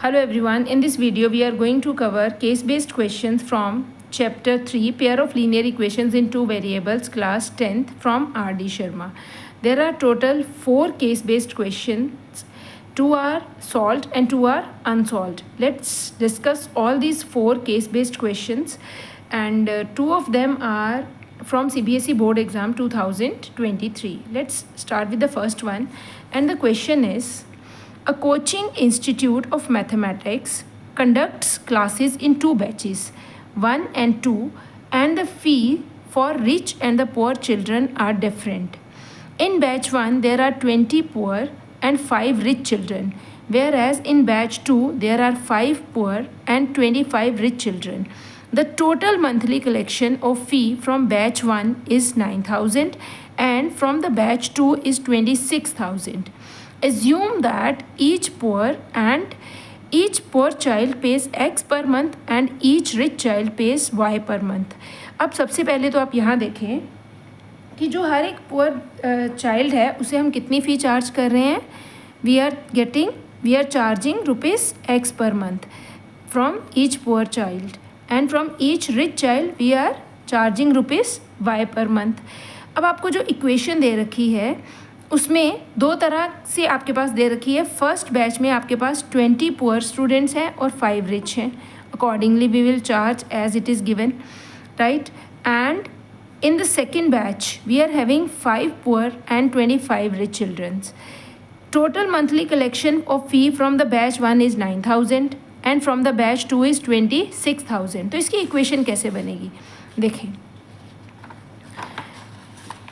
Hello everyone, in this video we are going to cover case-based questions from chapter 3 pair of linear equations in two variables class 10th from R.D. Sharma. There are total 4 case-based questions, 2 are solved and 2 are unsolved. Let's discuss all these 4 case-based questions and 2 of them are from CBSE board exam 2023. Let's start with the first one and the question is, a coaching institute of mathematics conducts classes in 2 batches, 1 and 2, and the fee for rich and the poor children are different. In batch 1, there are 20 poor and 5 rich children, whereas in batch 2, there are 5 poor and 25 rich children. The total monthly collection of fee from batch 1 is 9,000 and from the batch 2 is 26,000. Assume that each poor child pays X per month and each rich child pays Y per month. अब सबसे पहले तो आप यहाँ देखें कि जो हर एक पुअर चाइल्ड है उसे हम कितनी फ़ी चार्ज कर रहे हैं. We are charging rupees X per month from each poor child and from each rich child we are charging rupees Y per month. अब आपको जो इक्वेशन दे रखी है उसमें 2 तरह से आपके पास दे रखी है. फर्स्ट बैच में आपके पास 20 पुअर स्टूडेंट्स हैं और 5 रिच हैं. Accordingly we will charge as it is given, right. And in the second batch we are having 5 poor and 25 rich children. Total monthly collection of fee from the batch 1 is 9,000 and from the batch 2 is 26,000. तो इसकी equation कैसे बनेगी देखें.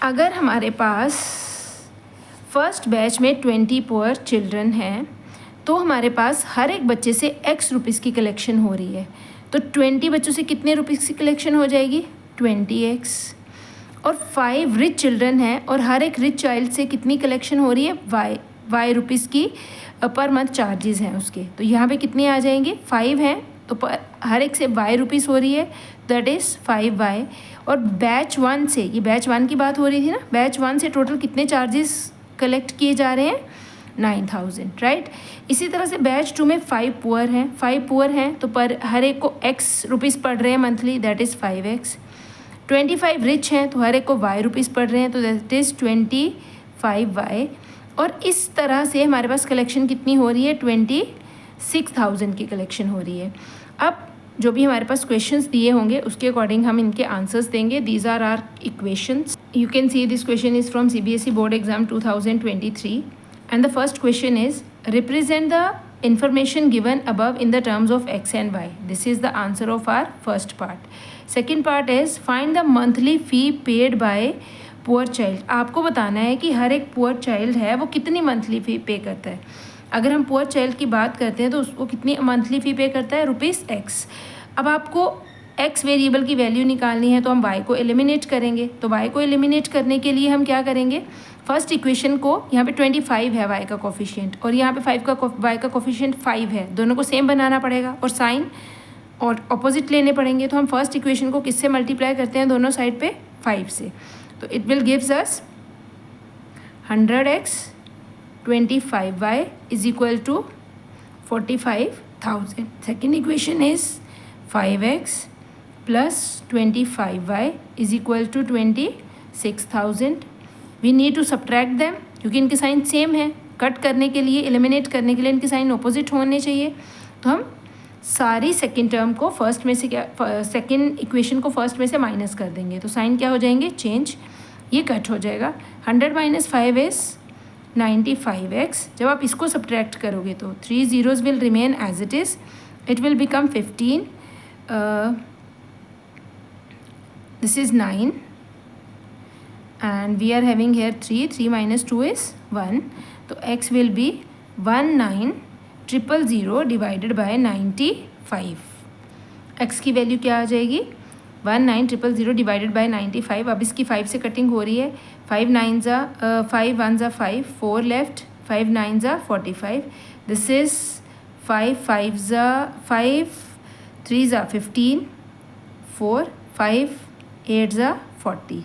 अगर हमारे पास first batch में 20 poor children हैं तो हमारे पास हर एक बच्चे से X रुपीज़ की कलेक्शन हो रही है. तो 20 बच्चों से कितने रुपीज़ की कलेक्शन हो जाएगी 20X. और 5 रिच चिल्ड्रन हैं और हर एक रिच चाइल्ड से कितनी कलेक्शन हो रही है Y रुपीज़ की पर मंथ चार्जेस हैं उसके. तो यहाँ पे कितने आ जाएंगे 5 हैं तो हर एक से Y रुपीज़ हो रही है, दैट इज़ 5Y. और बैच 1 से, ये बैच 1 की बात हो रही थी ना, बैच 1 से टोटल कितने चार्जेस कलेक्ट किए जा रहे हैं 9,000, राइट. इसी तरह से बैच 2 में 5 पुअर हैं तो पर हर एक को X रुपीज़ पड़ रहे हैं monthly, that is 5X. 25 rich हैं तो हर एक को Y रुपीज़ पड़ रहे हैं तो दैट इज़ 25Y. और इस तरह से हमारे पास कलेक्शन कितनी हो रही है 26,000 की कलेक्शन हो रही है. अब जो भी हमारे पास क्वेश्चंस दिए होंगे उसके अकॉर्डिंग हम इनके आंसर्स देंगे. These are our equations. You can see this question is from CBSE board exam 2023 and the first question is, represent the information given above in the terms of X and Y. This is the answer of our first part. Second part is, find the monthly fee paid by poor child. आपको बताना है कि हर एक poor child है वो कितनी monthly फ़ी पे करता है. अगर हम poor child की बात करते हैं तो उसको कितनी मंथली फ़ी पे करता है रुपीज़ X. अब आपको X वेरिएबल की वैल्यू निकालनी है तो हम Y को एलिमिनेट करेंगे. तो Y को एलिमिनेट करने के लिए हम क्या करेंगे, फर्स्ट इक्वेशन को, यहाँ पे 25 है Y का कोफिशिएंट और यहाँ पे Y का कोफिशिएंट 5 है, दोनों को सेम बनाना पड़ेगा और साइन और ऑपोजिट लेने पड़ेंगे. तो हम फर्स्ट इक्वेशन को किससे मल्टीप्लाई करते हैं दोनों साइड पे 5 से. तो it will gives us 100X 25Y is equal to 45,000. Second equation is 5X plus 25Y is equal to 26,000. We need to subtract them क्योंकि इनके साइन सेम है. कट करने के लिए, एलिमिनेट करने के लिए इनके साइन ऑपोजिट होने चाहिए. तो हम सारी सेकेंड टर्म को फर्स्ट में से सेकेंड इक्वेशन को फर्स्ट में से माइनस कर देंगे तो साइन क्या हो जाएंगे चेंज, ये कट हो जाएगा. 100 - 5 इज़ 95X. जब आप इसको सब्ट्रैक्ट करोगे तो 3 zeros will remain as it is. It will become 15. This is 9 and we are having here 3 minus 2 is 1. तो X will be 19,000 divided by 95. X की वैल्यू क्या आ जाएगी 19,000 divided by 95. अब इसकी 5 से कटिंग हो रही है. 5 9s are 5 1s are 5, 4 left, 5 9s are 45. This is 5 5s are 5, 3s are 15, 4 5 8s are 40.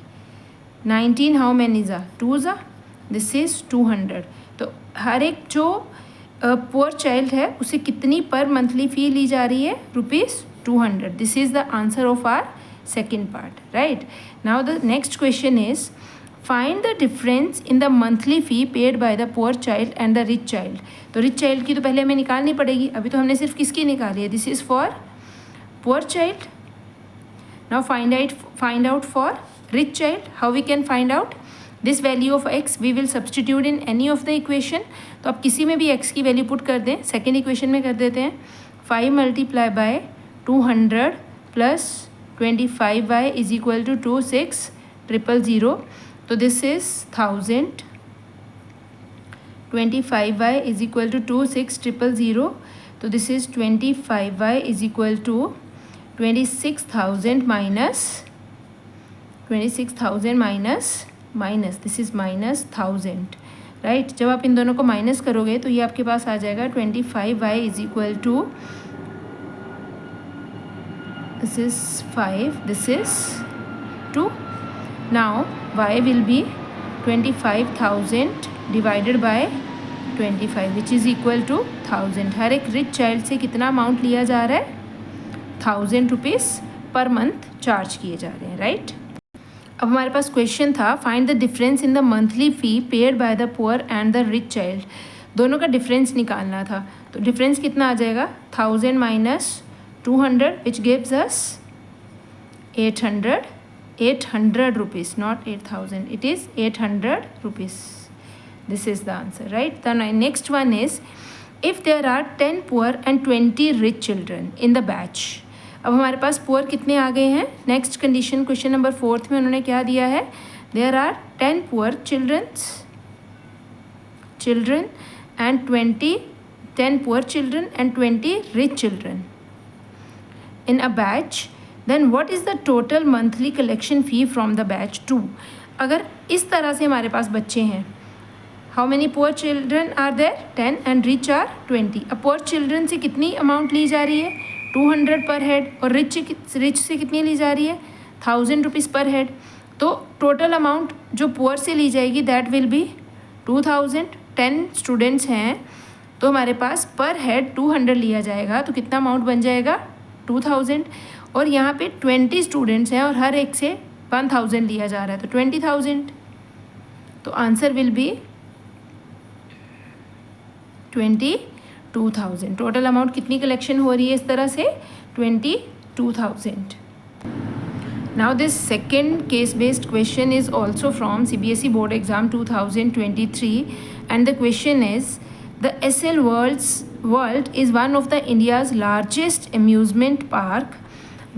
19 how many are 2s are, this is 200. तो हर एक जो पुअर चाइल्ड है उसे कितनी पर मंथली फ़ी ली जा रही है? ₹200. This is the answer of our second part, right. Now the next question is find the difference in the monthly fee paid by the poor child and the rich child. तो rich child की तो पहले हमें निकालनी पड़ेगी, अभी तो हमने सिर्फ किसकी निकाली है? This is for poor child. Now find out for rich child. How we can find out this value of x? We will substitute in any of the equation. तो आप किसी में भी x की वैल्यू पुट कर दें. Second equation में कर देते हैं 5 multiply by 200 plus 25y is equal to 26,000. तो this is 1000. 25y is equal to 26,000. तो this is 25y is equal to 26,000 minus this is -1000, right. जब आप इन दोनों को माइनस करोगे तो ये आपके पास आ जाएगा 25y is equal to this is 5, this is 2. Now y will be 25,000 divided by 25 which is equal to 1000. हर एक रिच चाइल्ड से कितना अमाउंट लिया जा रहा है? 1000 रुपीज़ पर मंथ चार्ज किए जा रहे हैं, राइट. अब हमारे पास क्वेश्चन था find the difference in the monthly fee paid by the poor and the rich child. दोनों का डिफरेंस निकालना था. तो डिफरेंस कितना आ जाएगा? 1000 minus 200 which gives us 800 rupees, not 8000. It is 800 rupees. This is the answer, right. The next one is if there are 10 poor and 20 rich children in the batch. अब हमारे पास पुअर कितने आ गए हैं? नेक्स्ट कंडीशन क्वेश्चन नंबर 4 में उन्होंने क्या दिया है? There are 10 poor children and 10 poor children and 20 rich children in a batch. Then what is the total monthly collection fee from the batch 2? अगर इस तरह से हमारे पास बच्चे हैं, how many poor children are there? 10 and rich are 20. अब poor children से कितनी अमाउंट ली जा रही है? 200 पर हेड. और रिच से कितनी ली जा रही है? 1000 रुपीज़ पर हेड. तो टोटल अमाउंट जो पुअर से ली जाएगी दैट विल बी 2000. 10 स्टूडेंट्स हैं तो हमारे पास पर हेड 200 लिया जाएगा. तो कितना अमाउंट बन जाएगा? 2000. और यहाँ पे 20 स्टूडेंट्स हैं और हर एक से 1000 लिया जा रहा है तो 20,000. तो answer will B 22,000. Total amount कितनी कलेक्शन हो रही है इस तरह से? 22,000. Now this second case based question is also from CBSE board exam 2023 and the question is the SL World is one of the India's largest amusement park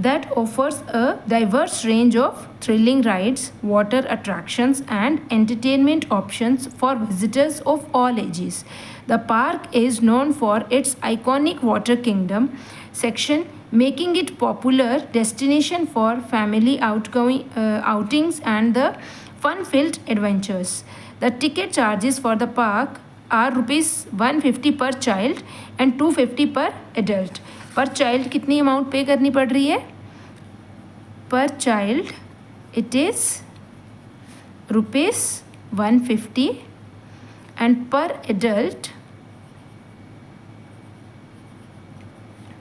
that offers a diverse range of thrilling rides, water attractions and entertainment options for visitors of all ages. The park is known for its iconic Water Kingdom section, making it popular destination for family outings and the fun-filled adventures. The ticket charges for the park are ₹150 per child and ₹250 per adult. पर child कितनी amount पे करनी पड़ रही है? पर child it is ₹150 and पर adult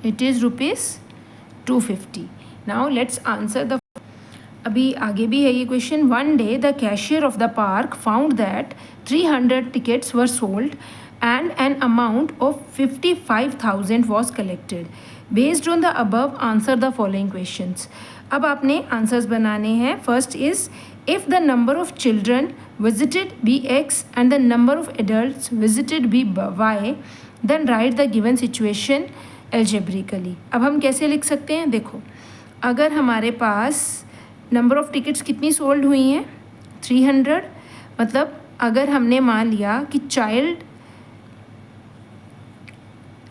it is ₹250. Now let's answer the. अभी आगे भी है ये question. One day the cashier of the park found that 300 tickets were sold and an amount of 55,000 was collected. Based on the above, answer the following questions. अब आपने answers बनाने हैं. First is if the number of children visited be x and the number of adults visited be y, then write the given situation algebraically. अब हम कैसे लिख सकते हैं? देखो, अगर हमारे पास नंबर ऑफ़ टिकट्स कितनी सोल्ड हुई हैं? 300. मतलब अगर हमने मान लिया कि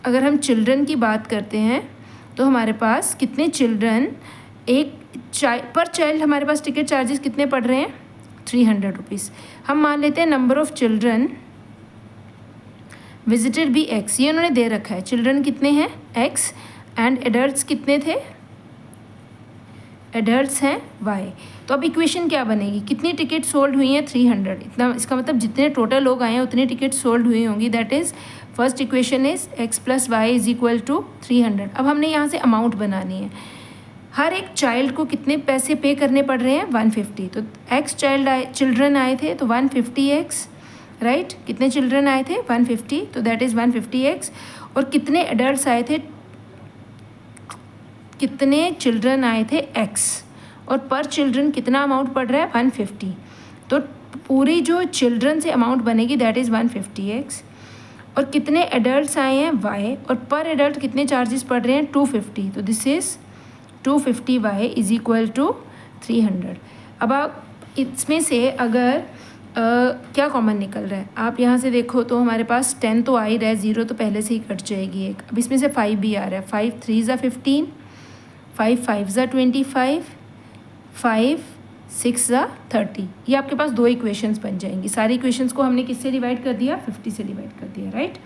अगर हम चिल्ड्रन की बात करते हैं तो हमारे पास कितने चिल्ड्रन पर चाइल्ड हमारे पास टिकट चार्जेस कितने पड़ रहे हैं? 300 रुपीज़. हम मान लेते हैं number of children visited be x. ये उन्होंने दे रखा है. चिल्ड्रन कितने हैं? x. एंड एडल्ट्स कितने थे? एडल्ट्स हैं y. तो अब इक्वेशन क्या बनेगी? कितनी टिकट सोल्ड हुई हैं? 300. इतना, इसका मतलब जितने टोटल लोग आए हैं उतनी टिकट सोल्ड हुई होंगी. That is first equation is x plus Y is equal to 300। अब हमने यहाँ से अमाउंट बनानी है। हर एक चाइल्ड को कितने पैसे पे करने पड़ रहे हैं? 150। तो x चिल्ड्रन आए थे तो 150x, राइट? कितने चिल्ड्रन आए थे? 150, तो दैट इज़ 150x। और कितने एडल्ट्स आए थे? कितने चिल्ड्रन आए थे? x। और पर चिल्ड्रन कितना अमाउंट पड़ रहा है? 150। तो पूरी जो चिल्ड्रन से अमाउंट बनेगी दैट इज़ 150x। और कितने एडल्ट्स आए हैं? y। और पर एडल्ट कितने चार्जेस पड़ रहे हैं? 250। तो this is 250y is equal to 300। अब आप इसमें से अगर क्या कॉमन निकल रहा है आप यहाँ से देखो तो हमारे पास 10 तो आ ही रहा है, 0 तो पहले से ही कट जाएगी एक। अब इसमें से 5 भी आ रहा है। 5 3 ज़ा 15, 5 5 ज़ा 25, 5 6 ज़ा 30। ये आपके पास दो इक्वेशंस बन जाएंगी। सारी इक्वेशंस को हमने किससे डिवाइड कर दिया? 50 से डिवाइड कर दिया, राइट?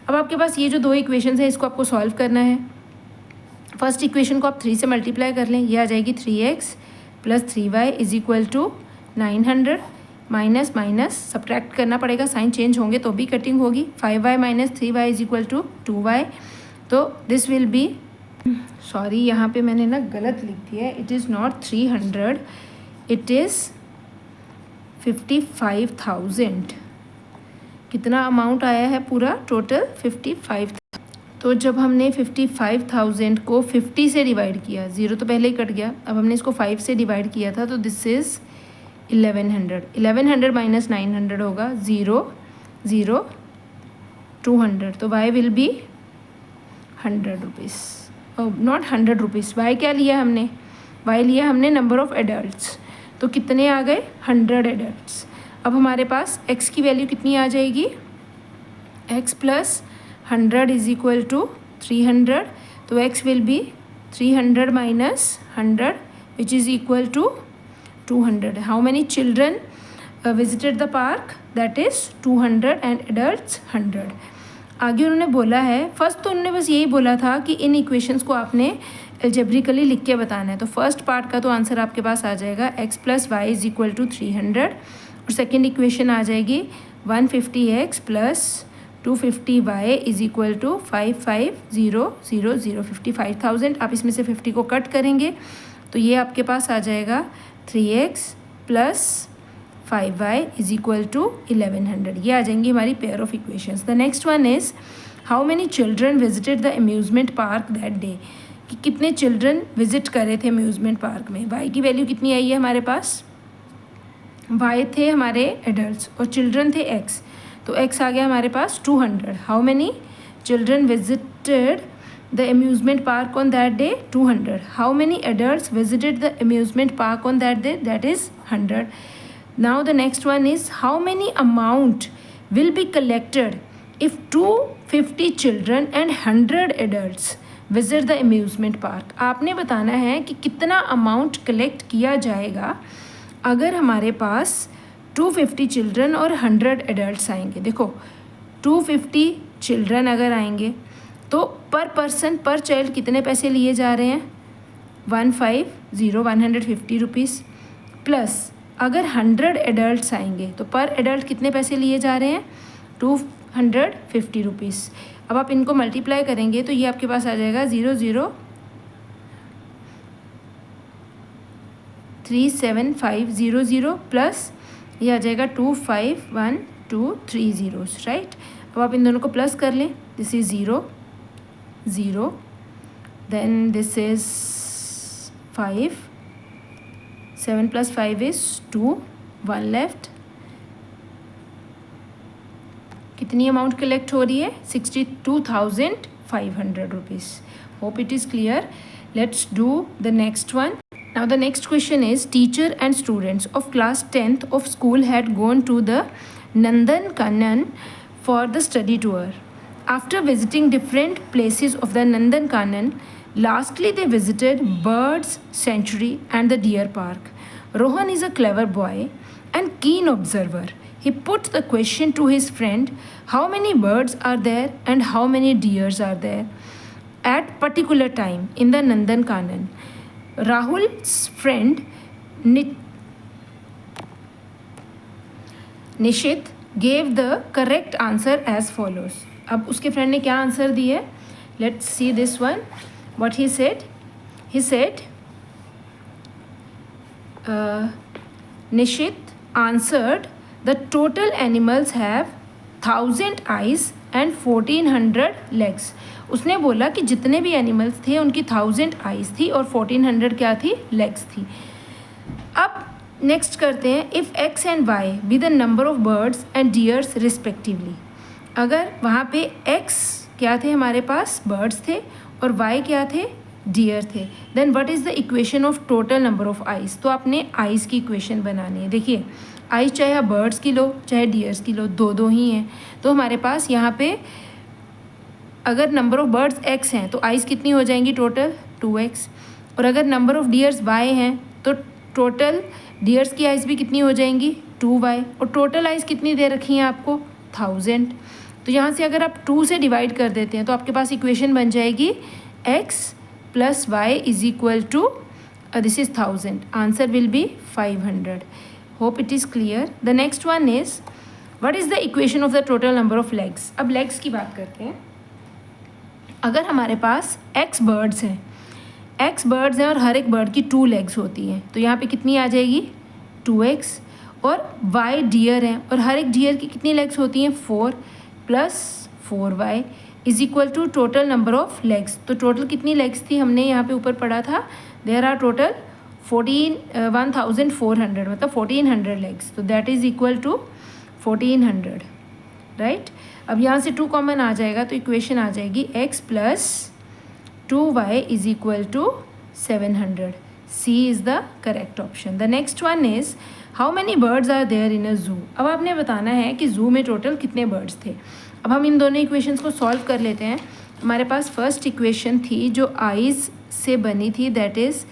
अब आपके पास ये जो दो इक्वेशंस है इसको आपको सॉल्व करना है। फर्स्ट इक्वेशन को आप 3 से मल्टीप्लाई कर लें, ये आ जाएगी 3x plus 3y is equal to 900। Minus minus subtract करना पड़ेगा, साइन चेंज होंगे तो भी कटिंग होगी। 5y minus 3y is equal to 2y। तो दिस विल बी, सॉरी यहाँ पे मैंने ना गलत लिख दिया है। It is not 300, it is 55,000। कितना अमाउंट आया है पूरा? टोटल 55। तो जब हमने 55,000 को 50 से डिवाइड किया, 0 तो पहले ही कट गया, अब हमने इसको 5 से डिवाइड किया था, तो दिस इज़ 1100। 1100 माइनस 900 होगा 0 0 200। तो y will be 100 rupees, not 100 rupees. y क्या लिया हमने? y लिया हमने नंबर ऑफ़ एडल्ट्स। तो कितने आ गए? 100 एडल्ट्स। अब हमारे पास x की वैल्यू कितनी आ जाएगी? x plus 100 is equal to 300। तो x will be 300 minus 100 which is equal to 200. How many children visited the park? That is 200 and adults 100. आगे उन्होंने बोला है, फर्स्ट तो उन्होंने बस यही बोला था कि इन इक्वेशंस को आपने एल्जेब्रिकली लिख के बताना है। तो फर्स्ट पार्ट का तो आंसर आपके पास आ जाएगा x plus Y is equal to 300। और सेकेंड इक्वेशन आ जाएगी 150x plus 250y is equal to 55,000, 55,000। आप इसमें से 50 को कट करेंगे तो ये आपके पास आ जाएगा 3x plus 5y is equal to 1100। ये आ जाएंगी हमारी pair of equations. The next one is how many children visited the amusement park that day. कि कितने चिल्ड्रन विजिट करे थे अम्यूज़मेंट पार्क में। y की वैल्यू कितनी आई है हमारे पास? y थे हमारे एडल्ट्स और चिल्ड्रन थे x, तो x आ गया हमारे पास 200। How many children visited the amusement park on that day? 200. How many adults visited the amusement park on that day? That is 100. Now the next one is how many amount will be collected if 250 children and 100 adults visit the amusement park. आपने बताना है कि कितना amount collect किया जाएगा अगर हमारे पास 250 children और 100 एडल्ट्स आएंगे। देखो 250 चिल्ड्रन अगर आएंगे तो पर पर्सन पर चाइल्ड कितने पैसे लिए जा रहे हैं? 150 रुपीज़। प्लस अगर 100 एडल्ट्स आएंगे तो पर एडल्ट कितने पैसे लिए जा रहे हैं? 250 रुपीज़। अब आप इनको मल्टीप्लाई करेंगे तो ये आपके पास आ जाएगा 0037500 प्लस ये आ जाएगा 251230, राइट? अब आप इन दोनों को प्लस कर लें, this is 0 0, then this is 5, 7 plus 5 is 2, 1 left। कितनी अमाउंट कलेक्ट हो रही है? 62,500 rupees. Hope it is clear. Let's do the next one. Now the next question is teacher and students of class 10th of school had gone to the Nandankanan for the study tour. After visiting different places of the Nandankanan, lastly they visited Birds Sanctuary and the Deer Park. Rohan is a clever boy and keen observer. He put the question to his friend, how many birds are there and how many deers are there at particular time in the Nandankanan. Rahul's friend Nishit gave the correct answer as follows. अब उसके friend ने क्या answer दी है, let's see this one, what he said Nishit answered the total animals have 1000 eyes and 1400 legs. उसने बोला कि जितने भी एनिमल्स थे उनकी 1000 आइज थी और 1400 क्या थी, लेग्स थी। अब नेक्स्ट करते हैं, if X and Y be the number of birds and deers respectively. अगर वहाँ पे एक्स क्या थे, हमारे पास बर्ड्स थे, और वाई क्या थे, डियर थे, then what is the equation of total number of eyes. तो आपने आइज की इक्वेशन बनानी है। देखिए आइज चाहे आप बर्ड्स की लो चाहे डियर्स की लो, दो दो ही हैं। तो हमारे पास यहाँ पे अगर नंबर ऑफ बर्ड्स एक्स हैं तो आइज कितनी हो जाएंगी टोटल, 2x। और अगर नंबर ऑफ डियर्स वाई हैं तो टोटल डियर्स की आइज भी कितनी हो जाएंगी, 2y। और टोटल आइज कितनी दे रखी हैं आपको, 1000। तो यहाँ से अगर आप 2 से डिवाइड कर देते हैं तो आपके पास इक्वेशन बन जाएगी x + y is equal to this is 1000, answer will be 500। Hope it is clear. The next one is what is the equation of the total number of legs. अब लेग्स की बात करते हैं। अगर हमारे पास x बर्ड्स हैं और हर एक बर्ड की 2 लेग्स होती हैं, तो यहाँ पे कितनी आ जाएगी, 2x। और y डियर हैं और हर एक डियर की कितनी लेग्स होती हैं, 4 + 4y is equal to total number of legs. तो टोटल कितनी लेग्स थी, हमने यहाँ पे ऊपर पढ़ा था, देयर आर टोटल 1400 मतलब 1400 लेग्स। तो that is equal to 1400, right. अब यहाँ से 2 कॉमन आ जाएगा तो इक्वेशन आ जाएगी x + 2y is equal to 700। C is the correct option. The next one is how many birds are there in a zoo. अब आपने बताना है कि जू में टोटल कितने बर्ड्स थे। अब हम इन दोनों इक्वेशंस को सॉल्व कर लेते हैं। हमारे पास फर्स्ट इक्वेशन थी जो आइज से बनी थी, that is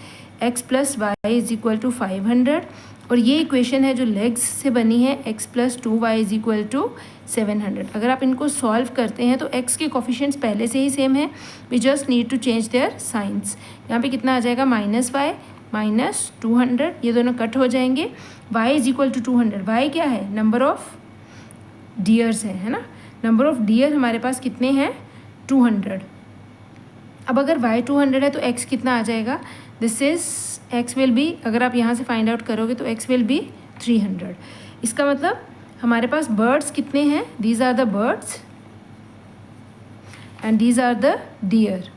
x + y is equal to 500। और ये इक्वेशन है जो लेग्स से बनी है, x + 2y is equal to 700। अगर आप इनको सॉल्व करते हैं तो x के कोफिशिएंट्स पहले से ही सेम है, we just need to change their signs. यहाँ पे कितना आ जाएगा, -y - 200, ये दोनों कट हो जाएंगे। y is equal to 200, y क्या है, नंबर ऑफ डियर्स है ना। नंबर ऑफ डियर हमारे पास कितने हैं, 200। अब अगर y 200 है तो x कितना आ जाएगा, this is x will B, अगर आप यहाँ से फाइंड आउट करोगे तो x विल बी 300। इसका मतलब हमारे पास बर्ड्स कितने हैं, these are the birds and these are the deer.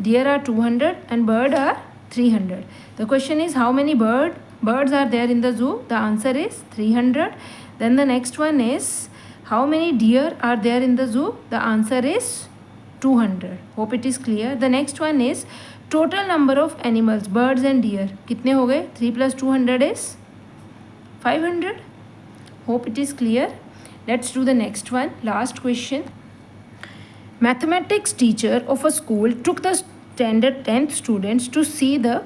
Deer are 200 and bird are 300। The question is how many birds are there in the zoo. The answer is 300. Then the next one is how many deer are there in the zoo. The answer is 200. Hope it is clear. The next one is total number of animals, birds and deer कितने हो गए, 3 + 200 is 500. Hope it is clear. Let's do the next one, last question. Mathematics teacher of a school took the standard 10th students to see the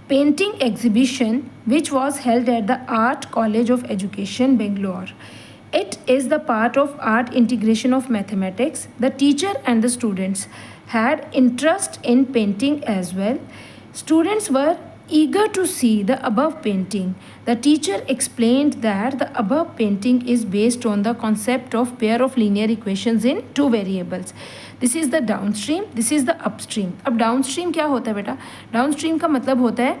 painting exhibition which was held at the Art College of Education, Bangalore. It is the part of art integration of mathematics. The teacher and the students had interest in painting as well. Students were eager to see the above painting. The teacher explained that the above painting is based on the concept of pair of linear equations in 2 variables. This is the downstream, this is the upstream. अब downstream क्या होता है बेटा, downstream का मतलब होता है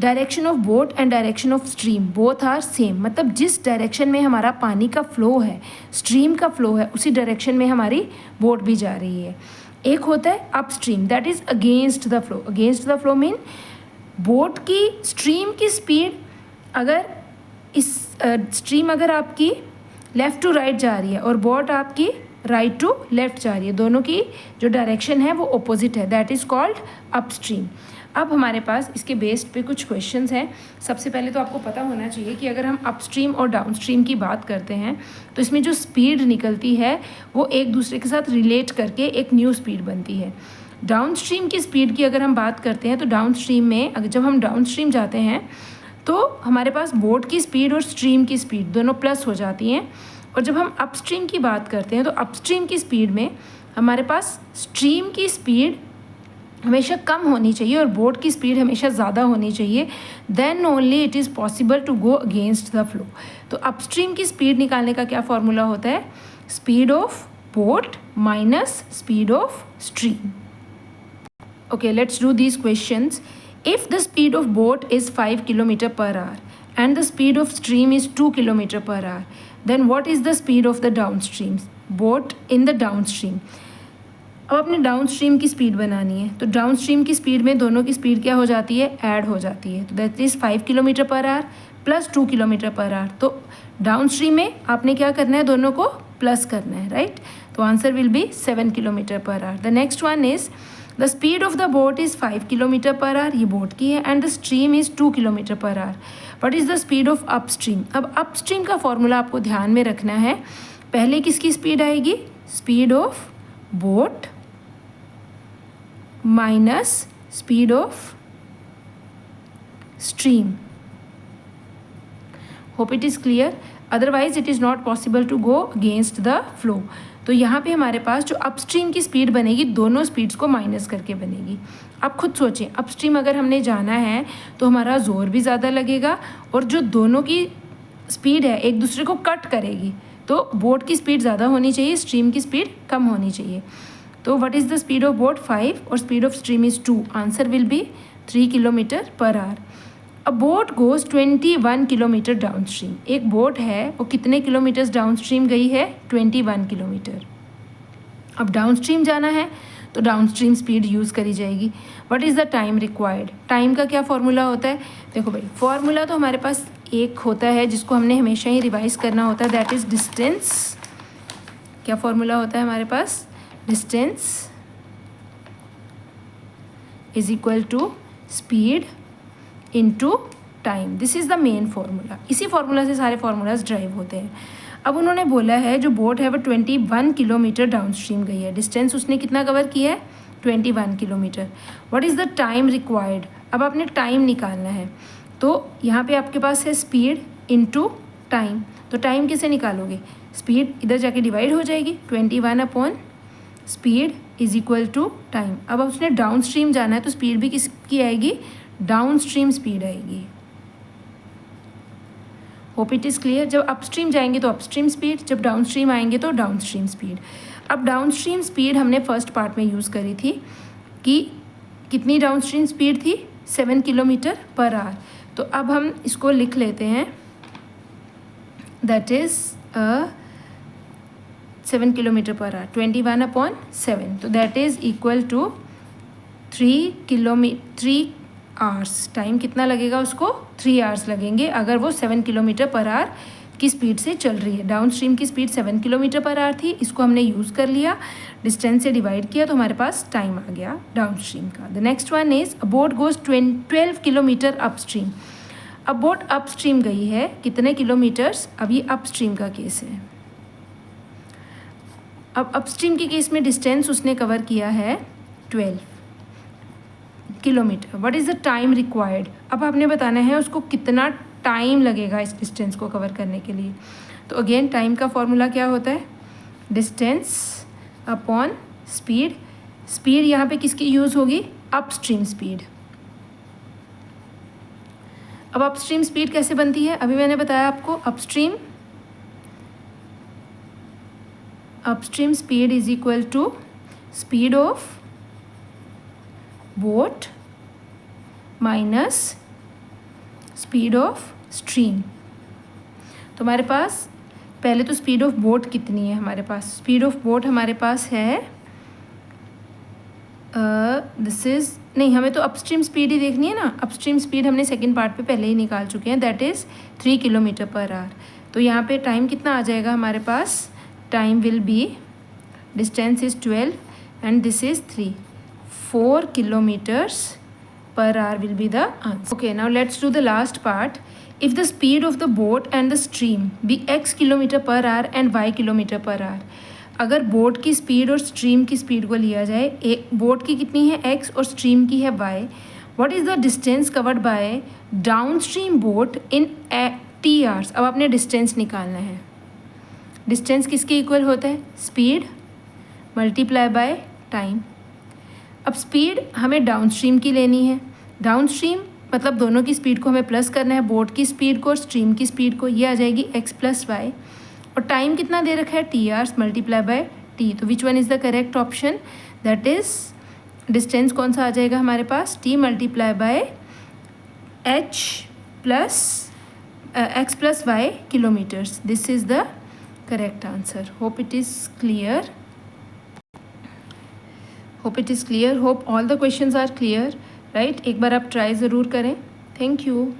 direction of boat and direction of stream both are same. मतलब जिस डायरेक्शन में हमारा पानी का फ्लो है, स्ट्रीम का फ्लो है, उसी डायरेक्शन में हमारी बोट भी जा रही है। एक होता है upstream, that is against the flow. Against the flow mean boat की स्ट्रीम की स्पीड, अगर इस स्ट्रीम अगर आपकी लेफ़्ट टू राइट जा रही है और बोट आपकी राइट टू लेफ़्ट जा रही है, दोनों की जो डायरेक्शन है वो ऑपोजिट है, दैट इज़ कॉल्ड अपस्ट्रीम। अब हमारे पास इसके बेस्ड पे कुछ क्वेश्चंस हैं। सबसे पहले तो आपको पता होना चाहिए कि अगर हम अपस्ट्रीम और डाउनस्ट्रीम की बात करते हैं तो इसमें जो स्पीड निकलती है वो एक दूसरे के साथ रिलेट करके एक न्यू स्पीड बनती है। डाउनस्ट्रीम की स्पीड की अगर हम बात करते हैं तो डाउनस्ट्रीम में अगर जब हम डाउनस्ट्रीम जाते हैं तो हमारे पास बोट की स्पीड और स्ट्रीम की स्पीड दोनों प्लस हो जाती हैं। और जब हम अपस्ट्रीम की बात करते हैं तो अपस्ट्रीम की स्पीड में हमारे पास स्ट्रीम की स्पीड हमेशा कम होनी चाहिए और बोट की स्पीड हमेशा ज़्यादा होनी चाहिए, then only it is possible to go against the flow. तो अपस्ट्रीम की स्पीड निकालने का क्या फॉर्मूला होता है, speed of boat minus speed of stream. Okay, let's do these questions. If the speed of boat is 5 km per hour and the speed of stream is 2 km per hour, then what is the speed of the downstream boat in the downstream? अब अपने downstream की speed बनानी है, तो downstream की speed में दोनों की स्पीड क्या हो जाती है, ऐड हो जाती है. तो that is 5 km per our plus 2 km per hour. तो डाउनस्ट्रीम में आपने क्या करना है, दोनों को प्लस करना है, राइट. तो answer will B 7 km per our. The next one is the speed of the boat is 5 km per our, ये बोट की है, and the stream is 2 km per our. What is the speed of upstream. अब upstream का formula आपको ध्यान में रखना है. पहले किसकी स्पीड आएगी, speed of boat minus speed of stream. Hope it is clear, otherwise it is not possible to go against the flow. तो यहाँ पे हमारे पास जो अपस्ट्रीम की स्पीड बनेगी, दोनों स्पीड्स को माइनस करके बनेगी. आप खुद सोचें, अपस्ट्रीम अगर हमने जाना है तो हमारा ज़ोर भी ज़्यादा लगेगा, और जो दोनों की स्पीड है एक दूसरे को कट करेगी. तो बोट की स्पीड ज़्यादा होनी चाहिए, स्ट्रीम की स्पीड कम होनी चाहिए. तो what is the speed of boat, 5, और speed of stream is 2. Answer will B 3 km per our. A boat goes 21 km down stream. एक बोट है, वो कितने किलोमीटर्स डाउन स्ट्रीम गई है, 21 km. अब डाउन स्ट्रीम जाना है तो डाउन स्ट्रीम स्पीड यूज़ करी जाएगी. What is the time required. Time का क्या फॉर्मूला होता है, देखो भाई, फॉर्मूला तो हमारे पास एक होता है जिसको हमने हमेशा ही रिवाइज करना होता है, दैट इज़ डिस्टेंस. क्या फॉर्मूला होता है हमारे पास, distance is equal to speed into time. This is the main formula. इसी फार्मूला से सारे फार्मूलाज ड्राइव होते हैं. अब उन्होंने बोला है जो बोट है वो 21 km डाउन स्ट्रीम गई है. डिस्टेंस उसने कितना कवर किया है, 21 km. What is the time required. अब आपने टाइम निकालना है, तो यहाँ पे आपके पास है स्पीड इनटू टाइम. तो टाइम कैसे निकालोगे, स्पीड इधर जाके डिवाइड हो जाएगी, 21 upon speed is equal to time. अब उसने डाउन स्ट्रीम जाना है तो स्पीड भी किसकी आएगी, डाउन स्ट्रीम स्पीड आएगी. Hope it is clear. जब अपस्ट्रीम जाएंगे तो अपस्ट्रीम स्पीड, जब डाउन स्ट्रीम आएंगे तो डाउन स्ट्रीम स्पीड. अब डाउन स्ट्रीम स्पीड हमने फर्स्ट पार्ट में यूज़ करी थी कि कितनी डाउन स्ट्रीम स्पीड थी, 7 km पर आवर. तो अब हम इसको लिख लेते हैं, that is 7 km per hour, 21 upon 7. तो that is equal to 3 hours. Time कितना लगेगा उसको, 3 आवर्स लगेंगे अगर वो 7 km पर आवर की स्पीड से चल रही है. डाउन स्ट्रीम की स्पीड 7 km पर आवर थी, इसको हमने यूज़ कर लिया, डिस्टेंस से डिवाइड किया तो हमारे पास टाइम आ गया डाउन स्ट्रीम का. The next one is a boat goes 12 km upstream. अब बोट अपस्ट्रीम गई है कितने किलोमीटर्स, अब ये अपस्ट्रीम का केस है. अब अपस्ट्रीम के केस में डिस्टेंस उसने कवर किया है 12 km. What is the time required. अब आपने बताना है उसको कितना टाइम लगेगा इस डिस्टेंस को कवर करने के लिए. तो अगेन टाइम का फॉर्मूला क्या होता है, डिस्टेंस अपॉन स्पीड. स्पीड यहाँ पे किसकी यूज़ होगी, अपस्ट्रीम स्पीड. अब अपस्ट्रीम स्पीड कैसे बनती है, अभी मैंने बताया आपको, upstream speed is equal to speed of boat minus speed of stream. तो हमारे पास पहले तो स्पीड ऑफ बोट कितनी है, हमारे पास स्पीड ऑफ बोट हमारे पास है दिस इज़ नहीं, हमें तो अपस्ट्रीम स्पीड ही देखनी है ना. अपस्ट्रीम स्पीड हमने सेकंड पार्ट पे पहले ही निकाल चुके हैं, that is 3 km per hour. तो यहाँ पे टाइम कितना आ जाएगा हमारे पास, time will be, distance is 12 and this is 3, 4 km per hour will be the answer. Okay, now let's do the last part. If the speed of the boat and the stream be x km per hour and y km per hour, अगर boat की speed और stream की speed को लिया जाए, एक boat की कितनी है x और स्ट्रीम की है y, what is the distance covered by down stream boat in t hours. अब आपने डिस्टेंस निकालना है. डिस्टेंस किसके इक्वल होता है, स्पीड मल्टीप्लाई बाय टाइम. अब स्पीड हमें डाउन स्ट्रीम की लेनी है. डाउन स्ट्रीम मतलब दोनों की स्पीड को हमें प्लस करना है, बोट की स्पीड को और स्ट्रीम की स्पीड को. ये आ जाएगी x + y. और टाइम कितना दे रखा है, T hours multiply by T. तो which one is the correct option, that is distance कौन सा आ जाएगा हमारे पास, T multiply by H plus X plus Y kilometres. This is the correct answer. Hope it is clear, hope it is clear, hope all the questions are clear, right. एक बार आप try ज़रूर करें। Thank you.